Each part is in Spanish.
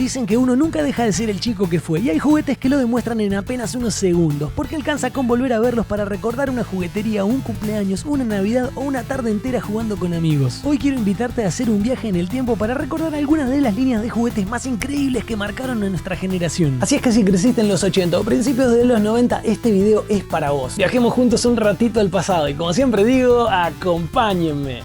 Dicen que uno nunca deja de ser el chico que fue, y hay juguetes que lo demuestran en apenas unos segundos, porque alcanza con volver a verlos para recordar una juguetería, un cumpleaños, una Navidad o una tarde entera jugando con amigos. Hoy quiero invitarte a hacer un viaje en el tiempo para recordar algunas de las líneas de juguetes más increíbles que marcaron a nuestra generación. Así es que si creciste en los 80 o principios de los 90, este video es para vos. Viajemos juntos un ratito al pasado y, como siempre digo, acompáñenme.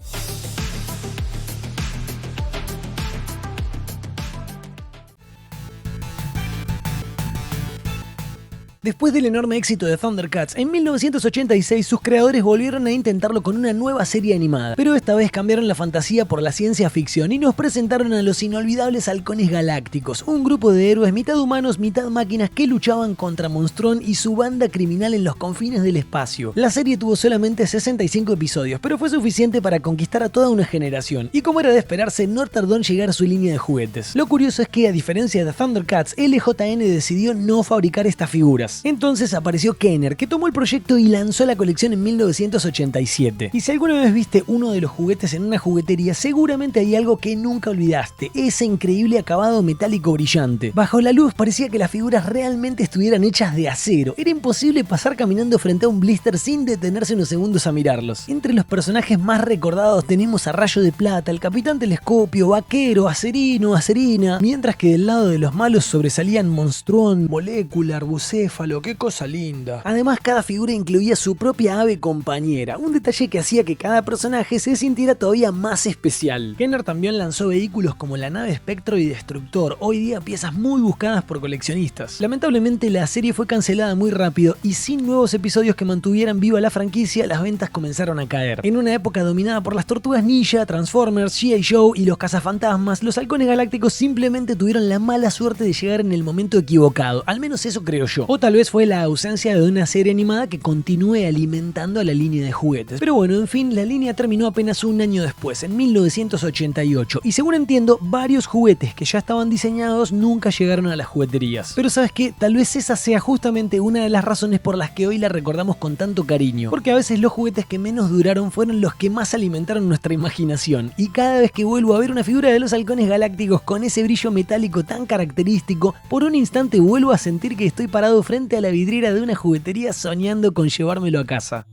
Después del enorme éxito de Thundercats, en 1986 sus creadores volvieron a intentarlo con una nueva serie animada, pero esta vez cambiaron la fantasía por la ciencia ficción y nos presentaron a los inolvidables Halcones Galácticos, un grupo de héroes mitad humanos, mitad máquinas que luchaban contra Monstrón y su banda criminal en los confines del espacio. La serie tuvo solamente 65 episodios, pero fue suficiente para conquistar a toda una generación, y como era de esperarse, no tardó en llegar a su línea de juguetes. Lo curioso es que, a diferencia de Thundercats, LJN decidió no fabricar estas figuras. Entonces apareció Kenner, que tomó el proyecto y lanzó la colección en 1987. Y si alguna vez viste uno de los juguetes en una juguetería, seguramente hay algo que nunca olvidaste: ese increíble acabado metálico brillante. Bajo la luz parecía que las figuras realmente estuvieran hechas de acero. Era imposible pasar caminando frente a un blister sin detenerse unos segundos a mirarlos. Entre los personajes más recordados tenemos a Rayo de Plata, el Capitán Telescopio, Vaquero, Acerino, Acerina, mientras que del lado de los malos sobresalían Monstrón, Molecular, Bucéfalo. ¡Qué cosa linda! Además, cada figura incluía su propia ave compañera, un detalle que hacía que cada personaje se sintiera todavía más especial. Kenner también lanzó vehículos como la nave Spectro y Destructor, hoy día piezas muy buscadas por coleccionistas. Lamentablemente la serie fue cancelada muy rápido y sin nuevos episodios que mantuvieran viva la franquicia, las ventas comenzaron a caer. En una época dominada por las Tortugas Ninja, Transformers, G.I. Joe y los Cazafantasmas, los Halcones Galácticos simplemente tuvieron la mala suerte de llegar en el momento equivocado, al menos eso creo yo. O tal vez fue la ausencia de una serie animada que continúe alimentando a la línea de juguetes. Pero bueno, en fin, la línea terminó apenas un año después, en 1988, y según entiendo, varios juguetes que ya estaban diseñados nunca llegaron a las jugueterías. Pero ¿sabes qué? Tal vez esa sea justamente una de las razones por las que hoy la recordamos con tanto cariño, porque a veces los juguetes que menos duraron fueron los que más alimentaron nuestra imaginación, y cada vez que vuelvo a ver una figura de los Halcones Galácticos con ese brillo metálico tan característico, por un instante vuelvo a sentir que estoy parado frente a la vidriera de una juguetería soñando con llevármelo a casa.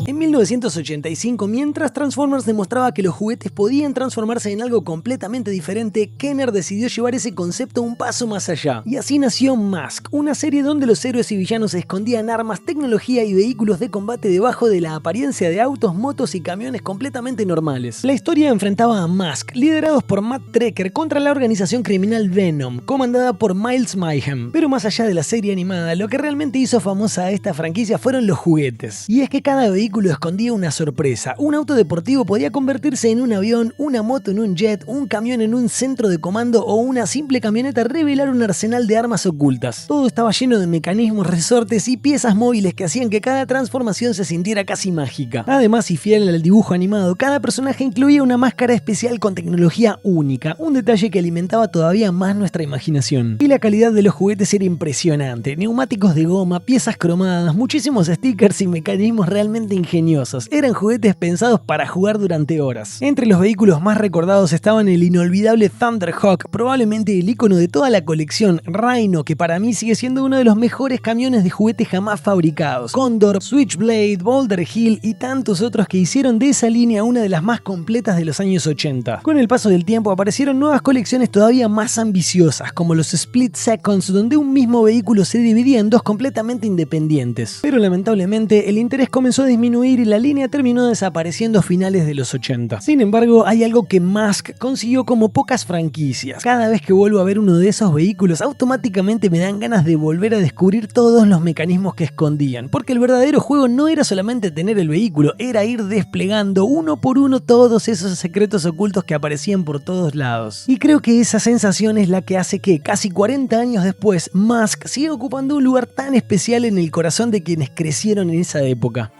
En 1985, mientras Transformers demostraba que los juguetes podían transformarse en algo completamente diferente, Kenner decidió llevar ese concepto un paso más allá. Y así nació Mask, una serie donde los héroes y villanos escondían armas, tecnología y vehículos de combate debajo de la apariencia de autos, motos y camiones completamente normales. La historia enfrentaba a Mask, liderados por Matt Trekker, contra la organización criminal Venom, comandada por Miles Mayhem. Pero más allá de la serie animada, lo que realmente hizo famosa a esta franquicia fueron los juguetes. Y es que cada vehículo escondía una sorpresa. Un auto deportivo podía convertirse en un avión, una moto en un jet, un camión en un centro de comando o una simple camioneta revelar un arsenal de armas ocultas. Todo estaba lleno de mecanismos, resortes y piezas móviles que hacían que cada transformación se sintiera casi mágica. Además, y fiel al dibujo animado, cada personaje incluía una máscara especial con tecnología única, un detalle que alimentaba todavía más nuestra imaginación. Y la calidad de los juguetes era impresionante. Neumáticos de goma, piezas cromadas, muchísimos stickers y mecanismos realmente ingeniosos. Eran juguetes pensados para jugar durante horas. Entre los vehículos más recordados estaban el inolvidable Thunderhawk, probablemente el icono de toda la colección, Rhino, que para mí sigue siendo uno de los mejores camiones de juguete jamás fabricados, Condor, Switchblade, Boulder Hill y tantos otros que hicieron de esa línea una de las más completas de los años 80. Con el paso del tiempo aparecieron nuevas colecciones todavía más ambiciosas, como los Split Seconds, donde un mismo vehículo se dividía en dos completamente independientes. Pero lamentablemente el interés comenzó a disminuir y la línea terminó desapareciendo a finales de los 80. Sin embargo, hay algo que Mask consiguió como pocas franquicias. Cada vez que vuelvo a ver uno de esos vehículos, automáticamente me dan ganas de volver a descubrir todos los mecanismos que escondían, porque el verdadero juego no era solamente tener el vehículo, era ir desplegando uno por uno todos esos secretos ocultos que aparecían por todos lados. Y creo que esa sensación es la que hace que, casi 40 años después, Mask siga ocupando un lugar tan especial en el corazón de quienes crecieron en esa época.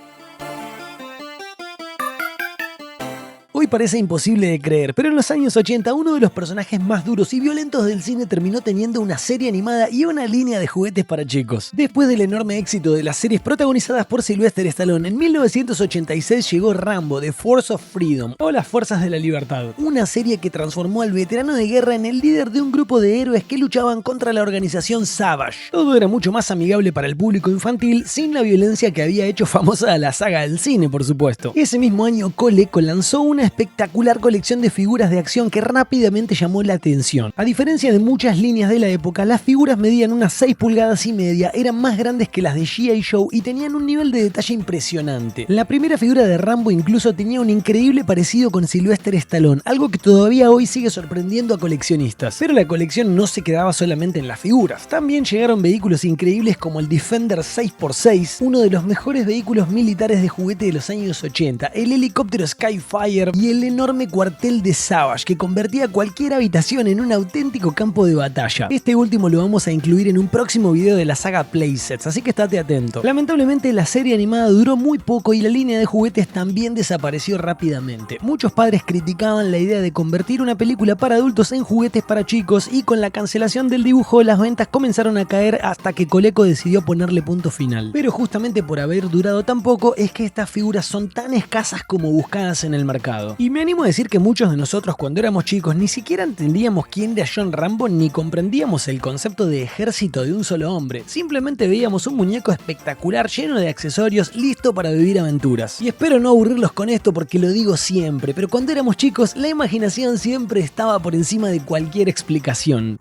Hoy parece imposible de creer, pero en los años 80 uno de los personajes más duros y violentos del cine terminó teniendo una serie animada y una línea de juguetes para chicos. Después del enorme éxito de las series protagonizadas por Sylvester Stallone, en 1986 llegó Rambo: The Force of Freedom, o Las Fuerzas de la Libertad, una serie que transformó al veterano de guerra en el líder de un grupo de héroes que luchaban contra la organización Savage. Todo era mucho más amigable para el público infantil, sin la violencia que había hecho famosa a la saga del cine, por supuesto. Ese mismo año, Coleco lanzó una espectacular colección de figuras de acción que rápidamente llamó la atención. A diferencia de muchas líneas de la época, las figuras medían unas 6 pulgadas y media, eran más grandes que las de G.I. Joe y tenían un nivel de detalle impresionante. La primera figura de Rambo incluso tenía un increíble parecido con Sylvester Stallone, algo que todavía hoy sigue sorprendiendo a coleccionistas. Pero la colección no se quedaba solamente en las figuras. También llegaron vehículos increíbles como el Defender 6x6, uno de los mejores vehículos militares de juguete de los años 80, el helicóptero Skyfire y el enorme cuartel de Savage, que convertía cualquier habitación en un auténtico campo de batalla. Este último lo vamos a incluir en un próximo video de la saga Playsets, así que estate atento. Lamentablemente la serie animada duró muy poco y la línea de juguetes también desapareció rápidamente. Muchos padres criticaban la idea de convertir una película para adultos en juguetes para chicos, y con la cancelación del dibujo las ventas comenzaron a caer hasta que Coleco decidió ponerle punto final. Pero justamente por haber durado tan poco es que estas figuras son tan escasas como buscadas en el mercado. Y me animo a decir que muchos de nosotros cuando éramos chicos ni siquiera entendíamos quién era John Rambo ni comprendíamos el concepto de ejército de un solo hombre. Simplemente veíamos un muñeco espectacular lleno de accesorios, listo para vivir aventuras. Y espero no aburrirlos con esto porque lo digo siempre, pero cuando éramos chicos la imaginación siempre estaba por encima de cualquier explicación.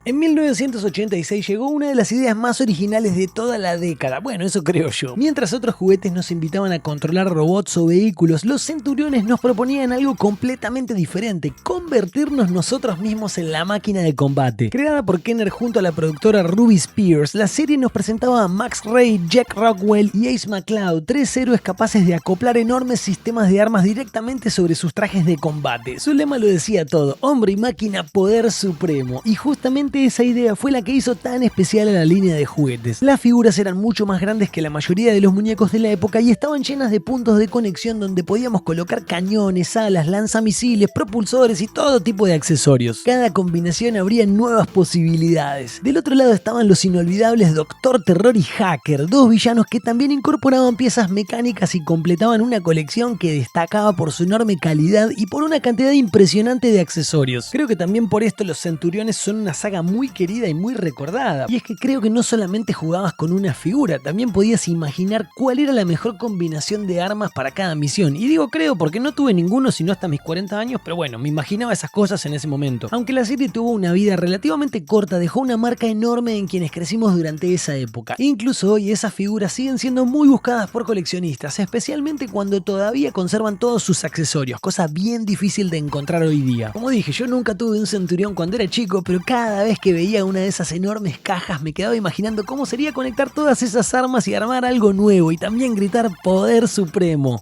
En 1986 llegó una de las ideas más originales de toda la década, bueno, eso creo yo. Mientras otros juguetes nos invitaban a controlar robots o vehículos, los centuriones nos proponían algo completamente diferente: convertirnos nosotros mismos en la máquina de combate. Creada por Kenner junto a la productora Ruby Spears, la serie nos presentaba a Max Ray, Jack Rockwell y Ace McCloud, 3 héroes capaces de acoplar enormes sistemas de armas directamente sobre sus trajes de combate. Su lema lo decía todo: hombre y máquina, poder supremo. Y justamente esa idea fue la que hizo tan especial a la línea de juguetes. Las figuras eran mucho más grandes que la mayoría de los muñecos de la época y estaban llenas de puntos de conexión donde podíamos colocar cañones, alas, lanzamisiles, propulsores y todo tipo de accesorios. Cada combinación abría nuevas posibilidades. Del otro lado estaban los inolvidables Doctor Terror y Hacker, dos villanos que también incorporaban piezas mecánicas y completaban una colección que destacaba por su enorme calidad y por una cantidad impresionante de accesorios. Creo que también por esto los Centuriones son una saga muy querida y muy recordada. Y es que creo que no solamente jugabas con una figura, también podías imaginar cuál era la mejor combinación de armas para cada misión. Y digo creo porque no tuve ninguno sino hasta mis 40 años, pero bueno, me imaginaba esas cosas en ese momento. Aunque la serie tuvo una vida relativamente corta, dejó una marca enorme en quienes crecimos durante esa época. Incluso hoy esas figuras siguen siendo muy buscadas por coleccionistas, especialmente cuando todavía conservan todos sus accesorios, cosa bien difícil de encontrar hoy día. Como dije, yo nunca tuve un Centurión cuando era chico, pero cada vez que veía una de esas enormes cajas me quedaba imaginando cómo sería conectar todas esas armas y armar algo nuevo y también gritar poder supremo.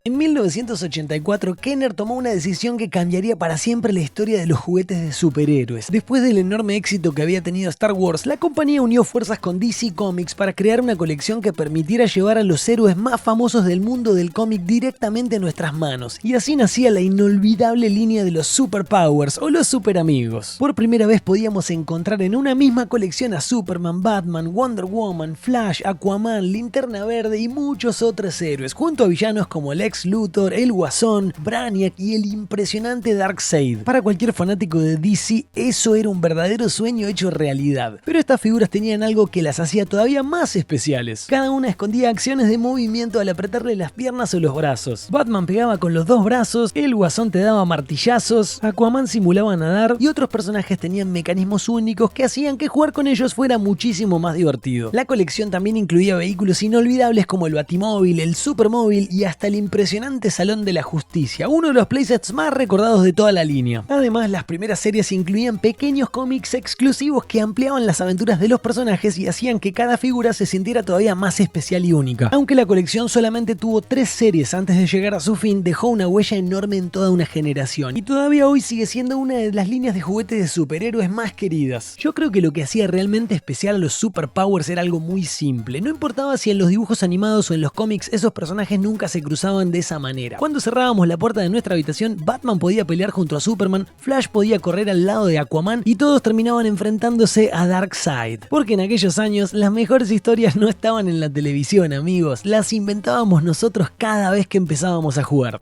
En 1984, Kenner tomó una decisión que cambiaría para siempre la historia de los juguetes de superhéroes. Después del enorme éxito que había tenido Star Wars, la compañía unió fuerzas con DC Comics para crear una colección que permitiera llevar a los héroes más famosos del mundo del cómic directamente a nuestras manos. Y así nacía la inolvidable línea de los Superpowers o los Superamigos. Por primera vez podíamos encontrar en una misma colección a Superman, Batman, Wonder Woman, Flash, Aquaman, Linterna Verde y muchos otros héroes, junto a villanos como Lex Luthor, el Guasón, Brainiac y el impresionante Darkseid. Para cualquier fanático de DC, eso era un verdadero sueño hecho realidad. Pero estas figuras tenían algo que las hacía todavía más especiales. Cada una escondía acciones de movimiento al apretarle las piernas o los brazos. Batman pegaba con los dos brazos, el Guasón te daba martillazos, Aquaman simulaba nadar y otros personajes tenían mecanismos únicos que hacían que jugar con ellos fuera muchísimo más divertido. La colección también incluía vehículos inolvidables como el Batimóvil, el Supermóvil y hasta el impresionante impresionante Salón de la Justicia, uno de los playsets más recordados de toda la línea. Además, las primeras series incluían pequeños cómics exclusivos que ampliaban las aventuras de los personajes y hacían que cada figura se sintiera todavía más especial y única. Aunque la colección solamente tuvo 3 series antes de llegar a su fin, dejó una huella enorme en toda una generación y todavía hoy sigue siendo una de las líneas de juguetes de superhéroes más queridas. Yo creo que lo que hacía realmente especial a los Superpowers era algo muy simple. No importaba si en los dibujos animados o en los cómics esos personajes nunca se cruzaban de esa manera. Cuando cerrábamos la puerta de nuestra habitación, Batman podía pelear junto a Superman, Flash podía correr al lado de Aquaman y todos terminaban enfrentándose a Darkseid. Porque en aquellos años las mejores historias no estaban en la televisión, amigos, las inventábamos nosotros cada vez que empezábamos a jugar.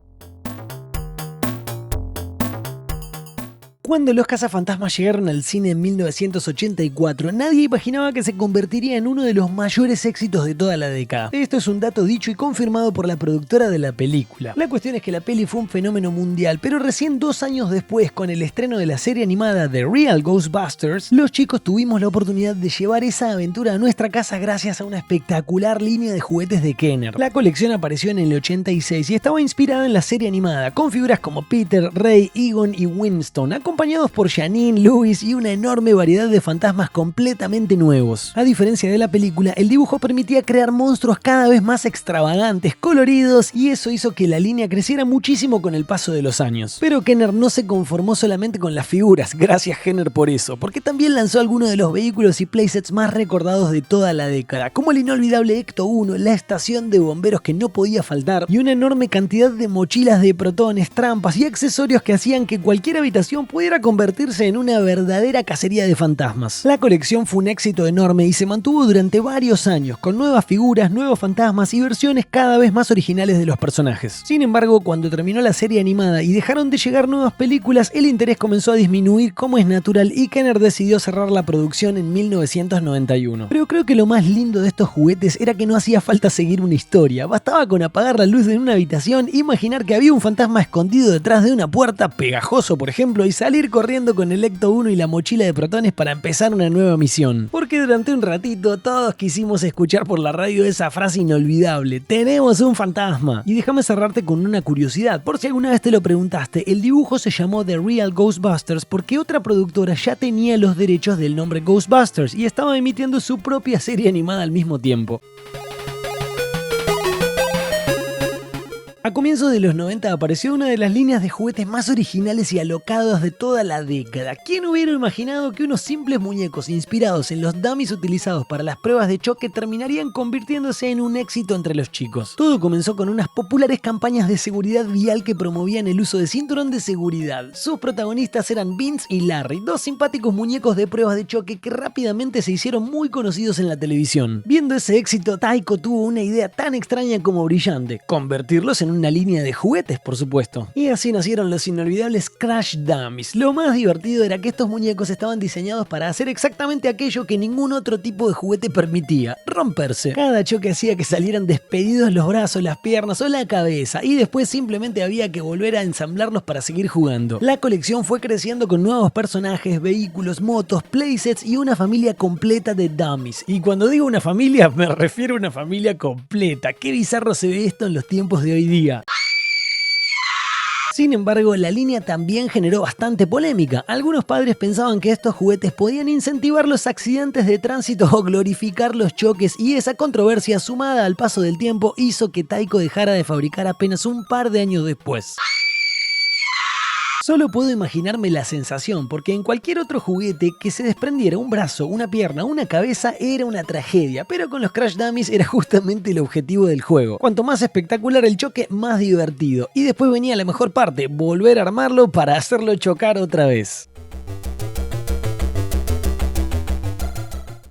Cuando Los Cazafantasmas llegaron al cine en 1984, nadie imaginaba que se convertiría en uno de los mayores éxitos de toda la década. Esto es un dato dicho y confirmado por la productora de la película. La cuestión es que la peli fue un fenómeno mundial, pero recién 2 años después, con el estreno de la serie animada The Real Ghostbusters, los chicos tuvimos la oportunidad de llevar esa aventura a nuestra casa gracias a una espectacular línea de juguetes de Kenner. La colección apareció en el 86 y estaba inspirada en la serie animada, con figuras como Peter, Ray, Egon y Winston, acompañados por Janine, Louis y una enorme variedad de fantasmas completamente nuevos. A diferencia de la película, el dibujo permitía crear monstruos cada vez más extravagantes, coloridos, y eso hizo que la línea creciera muchísimo con el paso de los años. Pero Kenner no se conformó solamente con las figuras, gracias Kenner por eso, porque también lanzó algunos de los vehículos y playsets más recordados de toda la década, como el inolvidable Ecto 1, la estación de bomberos que no podía faltar, y una enorme cantidad de mochilas de protones, trampas y accesorios que hacían que cualquier habitación pudiera convertirse en una verdadera cacería de fantasmas. La colección fue un éxito enorme y se mantuvo durante varios años, con nuevas figuras, nuevos fantasmas y versiones cada vez más originales de los personajes. Sin embargo, cuando terminó la serie animada y dejaron de llegar nuevas películas, el interés comenzó a disminuir como es natural y Kenner decidió cerrar la producción en 1991. Pero creo que lo más lindo de estos juguetes era que no hacía falta seguir una historia, bastaba con apagar la luz de una habitación, imaginar que había un fantasma escondido detrás de una puerta, pegajoso por ejemplo, y salir corriendo con el Ecto 1 y la mochila de protones para empezar una nueva misión. Porque durante un ratito todos quisimos escuchar por la radio esa frase inolvidable: ¡tenemos un fantasma! Y déjame cerrarte con una curiosidad, por si alguna vez te lo preguntaste, el dibujo se llamó The Real Ghostbusters porque otra productora ya tenía los derechos del nombre Ghostbusters y estaba emitiendo su propia serie animada al mismo tiempo. A comienzos de los 90 apareció una de las líneas de juguetes más originales y alocados de toda la década. ¿Quién hubiera imaginado que unos simples muñecos inspirados en los dummies utilizados para las pruebas de choque terminarían convirtiéndose en un éxito entre los chicos? Todo comenzó con unas populares campañas de seguridad vial que promovían el uso de cinturón de seguridad. Sus protagonistas eran Vince y Larry, dos simpáticos muñecos de pruebas de choque que rápidamente se hicieron muy conocidos en la televisión. Viendo ese éxito, Taiko tuvo una idea tan extraña como brillante: convertirlos en una línea de juguetes, por supuesto. Y así nacieron los inolvidables Crash Dummies. Lo más divertido era que estos muñecos estaban diseñados para hacer exactamente aquello que ningún otro tipo de juguete permitía: romperse. Cada choque hacía que salieran despedidos los brazos, las piernas o la cabeza, y después simplemente había que volver a ensamblarlos para seguir jugando. La colección fue creciendo con nuevos personajes, vehículos, motos, playsets y una familia completa de dummies. Y cuando digo una familia, me refiero a una familia completa. Qué bizarro se ve esto en los tiempos de hoy día. Sin embargo, la línea también generó bastante polémica. Algunos padres pensaban que estos juguetes podían incentivar los accidentes de tránsito o glorificar los choques, y esa controversia, sumada al paso del tiempo, hizo que Taiko dejara de fabricar apenas un par de años después. Solo puedo imaginarme la sensación, porque en cualquier otro juguete que se desprendiera un brazo, una pierna, una cabeza era una tragedia, pero con los Crash Dummies era justamente el objetivo del juego. Cuanto más espectacular el choque, más divertido. Y después venía la mejor parte: volver a armarlo para hacerlo chocar otra vez.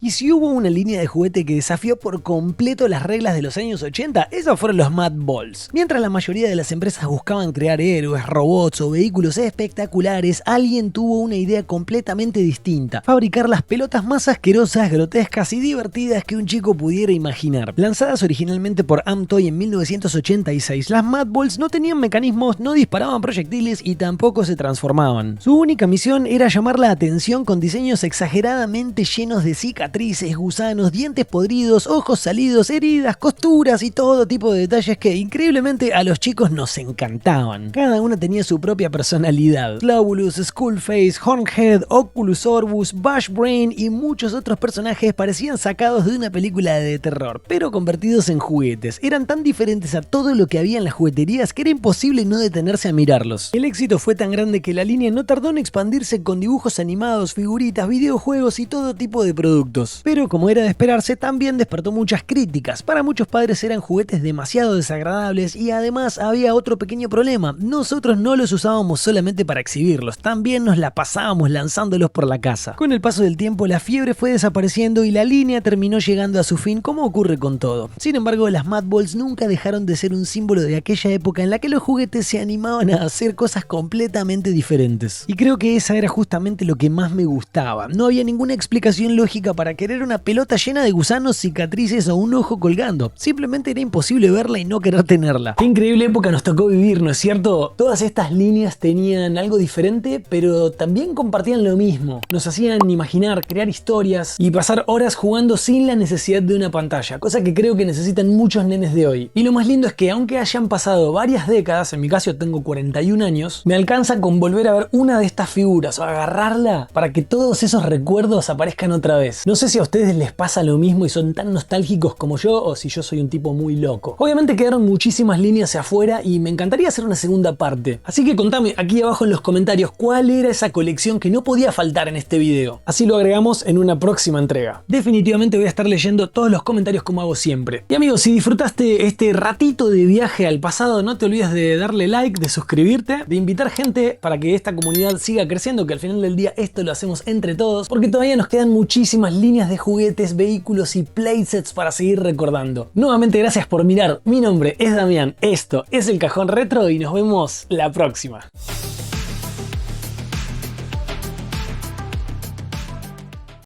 Y si hubo una línea de juguete que desafió por completo las reglas de los años 80, esos fueron los Mad Balls. Mientras la mayoría de las empresas buscaban crear héroes, robots o vehículos espectaculares, alguien tuvo una idea completamente distinta: fabricar las pelotas más asquerosas, grotescas y divertidas que un chico pudiera imaginar. Lanzadas originalmente por Amtoy en 1986, las Mad Balls no tenían mecanismos, no disparaban proyectiles y tampoco se transformaban. Su única misión era llamar la atención con diseños exageradamente llenos de cicatrices cicatrices, gusanos, dientes podridos, ojos salidos, heridas, costuras y todo tipo de detalles que increíblemente a los chicos nos encantaban. Cada una tenía su propia personalidad. Globulus, Skullface, Hornhead, Oculus Orbus, Bash Brain y muchos otros personajes parecían sacados de una película de terror, pero convertidos en juguetes. Eran tan diferentes a todo lo que había en las jugueterías que era imposible no detenerse a mirarlos. El éxito fue tan grande que la línea no tardó en expandirse con dibujos animados, figuritas, videojuegos y todo tipo de productos. Pero como era de esperarse, también despertó muchas críticas. Para muchos padres eran juguetes demasiado desagradables y además había otro pequeño problema. Nosotros no los usábamos solamente para exhibirlos, también nos la pasábamos lanzándolos por la casa. Con el paso del tiempo la fiebre fue desapareciendo y la línea terminó llegando a su fin, como ocurre con todo. Sin embargo, las Mad Balls nunca dejaron de ser un símbolo de aquella época en la que los juguetes se animaban a hacer cosas completamente diferentes. Y creo que esa era justamente lo que más me gustaba. No había ninguna explicación lógica para querer una pelota llena de gusanos, cicatrices o un ojo colgando. Simplemente era imposible verla y no querer tenerla. Qué increíble época nos tocó vivir, ¿no es cierto? Todas estas líneas tenían algo diferente, pero también compartían lo mismo. Nos hacían imaginar, crear historias y pasar horas jugando sin la necesidad de una pantalla, cosa que creo que necesitan muchos nenes de hoy. Y lo más lindo es que aunque hayan pasado varias décadas, en mi caso tengo 41 años, me alcanza con volver a ver una de estas figuras o agarrarla para que todos esos recuerdos aparezcan otra vez. No sé si a ustedes les pasa lo mismo y son tan nostálgicos como yo o si yo soy un tipo muy loco. Obviamente quedaron muchísimas líneas hacia afuera y me encantaría hacer una segunda parte. Así que contame aquí abajo en los comentarios cuál era esa colección que no podía faltar en este video. Así lo agregamos en una próxima entrega. Definitivamente voy a estar leyendo todos los comentarios como hago siempre. Y amigos, si disfrutaste este ratito de viaje al pasado, no te olvides de darle like, de suscribirte, de invitar gente para que esta comunidad siga creciendo, que al final del día esto lo hacemos entre todos, porque todavía nos quedan muchísimas líneas de juguetes, vehículos y playsets para seguir recordando. Nuevamente gracias por mirar, mi nombre es Damián, esto es El Cajón Retro y nos vemos la próxima.